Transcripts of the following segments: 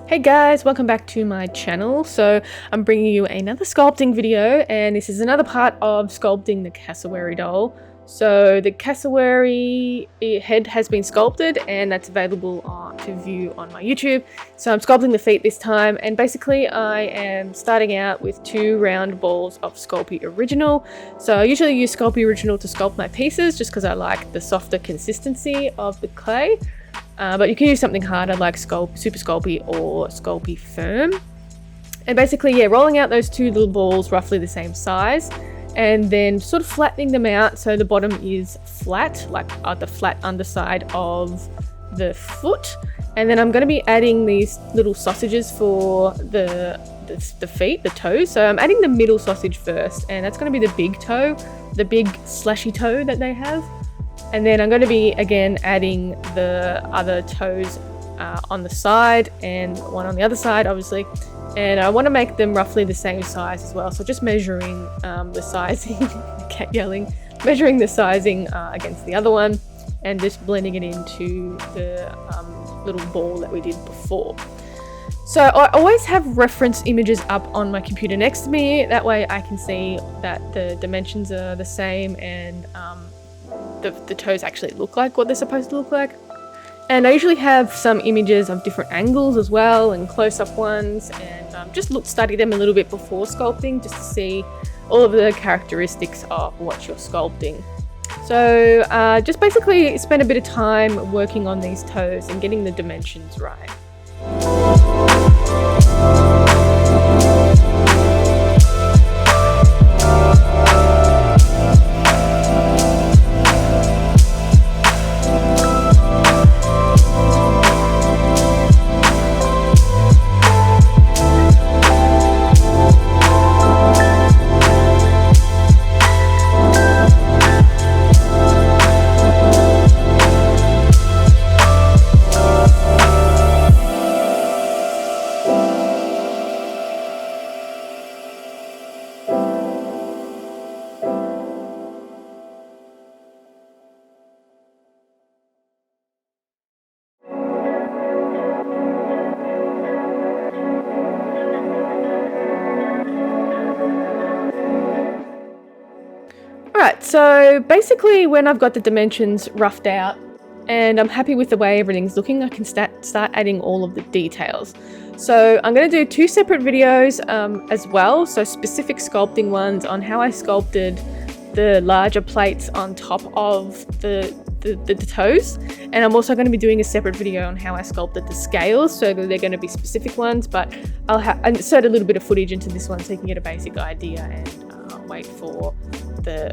Hey guys, welcome back to my channel. So I'm bringing you another sculpting video, and this is another part of sculpting the Cassowary doll. So the Cassowary head has been sculpted and that's available to view on my YouTube. So I'm sculpting the feet this time, and basically I am starting out with 2 round balls of Sculpey Original. So I usually use Sculpey Original to sculpt my pieces just because I like the softer consistency of the clay. But you can use something harder like Super Sculpey or Sculpey Firm. And basically, yeah, rolling out those 2 little balls roughly the same size, and then sort of flattening them out so the bottom is flat, like the flat underside of the foot. And then I'm going to be adding these little sausages for the feet, the toes. So I'm adding the middle sausage first, and that's going to be the big toe, the big slashy toe that they have. And then I'm going to be again adding the other toes on the side and one on the other side, obviously. And I want to make them roughly the same size as well. So just measuring the sizing, I kept yelling, measuring the sizing against the other one, and just blending it into the little ball that we did before. So I always have reference images up on my computer next to me. That way I can see that the dimensions are the same, and the toes actually look like what they're supposed to look like. And I usually have some images of different angles as well, and close-up ones, and just study them a little bit before sculpting, just to see all of the characteristics of what you're sculpting. So just basically spend a bit of time working on these toes and getting the dimensions right. Alright, so basically when I've got the dimensions roughed out and I'm happy with the way everything's looking, I can start adding all of the details. So I'm going to do 2 separate videos as well, so specific sculpting ones on how I sculpted the larger plates on top of the toes, and I'm also going to be doing a separate video on how I sculpted the scales, so they're going to be specific ones, but I'll insert a little bit of footage into this one so you can get a basic idea and wait for the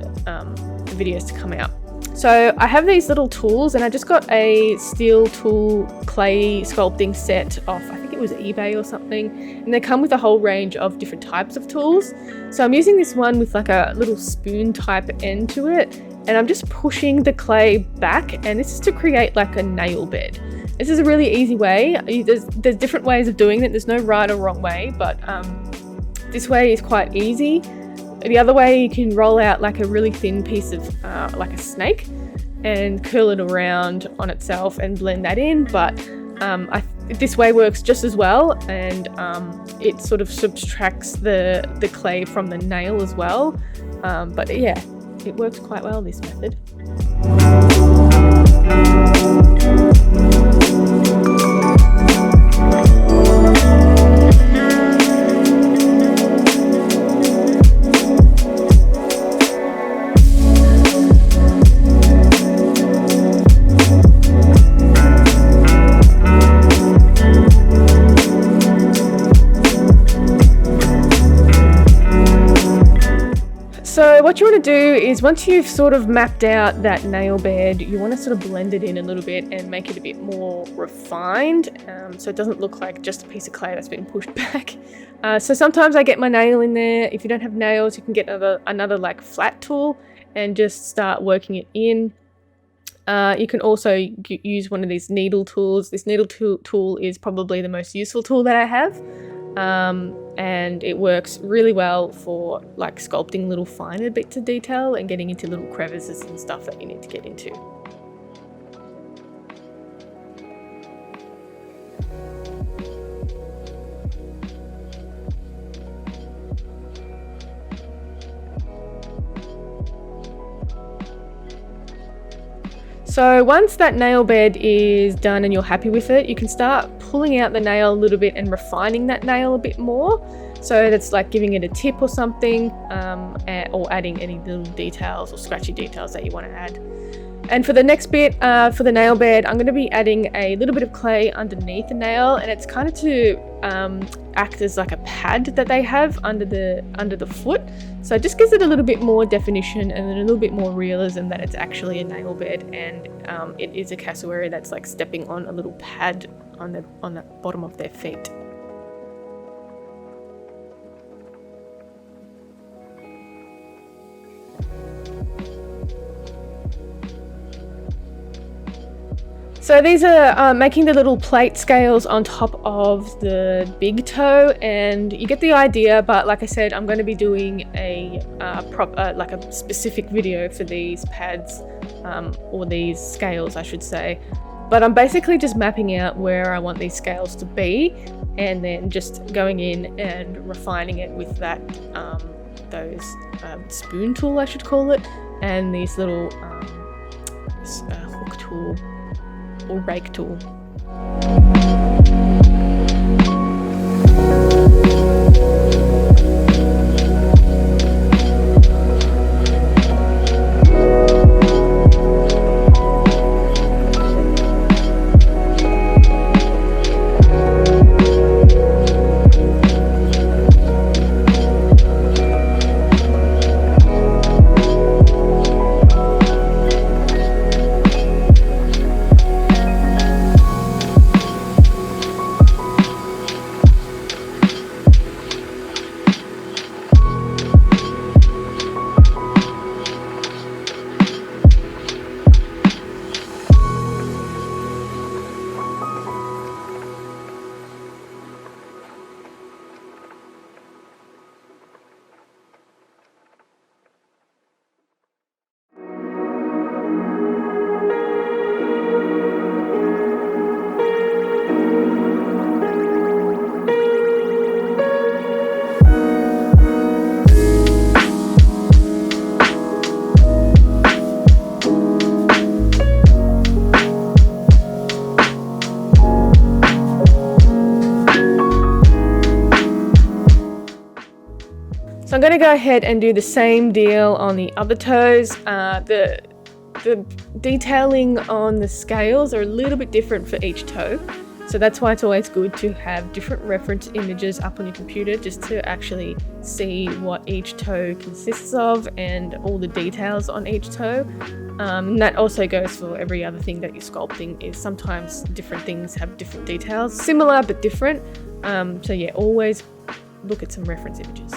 videos to come out. So I have these little tools, and I just got a steel tool clay sculpting set off, I think it was eBay or something, and they come with a whole range of different types of tools. So I'm using this one with like a little spoon type end to it, and I'm just pushing the clay back, and this is to create like a nail bed. This is a really easy way. There's different ways of doing it. There's no right or wrong way, but this way is quite easy. The other way, you can roll out like a really thin piece of like a snake and curl it around on itself and blend that in, but this way works just as well, and it sort of subtracts the clay from the nail as well, but yeah, it works quite well, this method. So what you want to do is, once you've sort of mapped out that nail bed, you want to sort of blend it in a little bit and make it a bit more refined, so it doesn't look like just a piece of clay that's been pushed back. So sometimes I get my nail in there. If you don't have nails, you can get another like flat tool and just start working it in. You can also use one of these needle tools. This needle tool is probably the most useful tool that I have. And it works really well for like sculpting little finer bits of detail and getting into little crevices and stuff that you need to get into. So once that nail bed is done and you're happy with it, you can start pulling out the nail a little bit and refining that nail a bit more. So that's like giving it a tip or something, or adding any little details or scratchy details that you want to add. And for the next bit, for the nail bed, I'm going to be adding a little bit of clay underneath the nail, and it's kind of to act as like a pad that they have under the foot. So it just gives it a little bit more definition and a little bit more realism that it's actually a nail bed, and it is a cassowary that's like stepping on a little pad on the bottom of their feet. So these are making the little plate scales on top of the big toe, and you get the idea. But like I said, I'm going to be doing a like a specific video for these pads, or these scales, I should say. But I'm basically just mapping out where I want these scales to be, and then just going in and refining it with that those spoon tool, I should call it, and these little hook tool or rake tool. So I'm going to go ahead and do the same deal on the other toes. The detailing on the scales are a little bit different for each toe. So that's why it's always good to have different reference images up on your computer, just to actually see what each toe consists of and all the details on each toe. And that also goes for every other thing that you're sculpting, is sometimes different things have different details, similar but different. So yeah, always look at some reference images.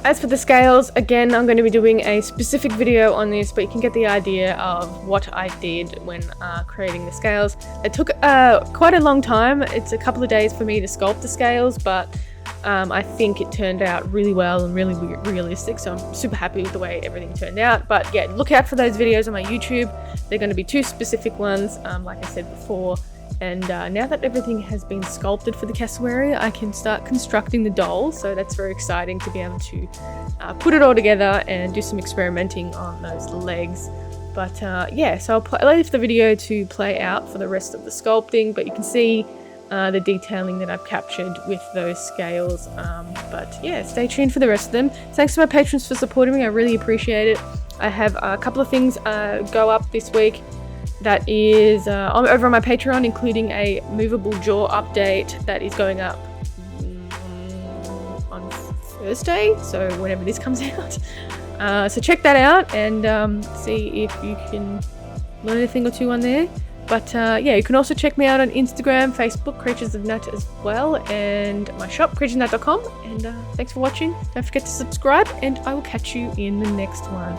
As for the scales, again, I'm going to be doing a specific video on this, but you can get the idea of what I did when creating the scales. It took quite a long time. It's a couple of days for me to sculpt the scales, but I think it turned out really well and really realistic, so I'm super happy with the way everything turned out. But yeah, look out for those videos on my YouTube. They're going to be 2 specific ones, like I said before. And now that everything has been sculpted for the cassowary, I can start constructing the doll, so that's very exciting to be able to put it all together and do some experimenting on those legs. But yeah, so I'll leave the video to play out for the rest of the sculpting, but you can see the detailing that I've captured with those scales. But yeah, stay tuned for the rest of them. Thanks to my patrons for supporting me, I really appreciate it. I have a couple of things go up this week. That is over on my Patreon, including a movable jaw update that is going up on Thursday, so whenever this comes out. So check that out and see if you can learn a thing or two on there. But yeah, you can also check me out on Instagram, Facebook, Creatures of Nut as well, and my shop, creaturesofnut.com. And thanks for watching. Don't forget to subscribe, and I will catch you in the next one.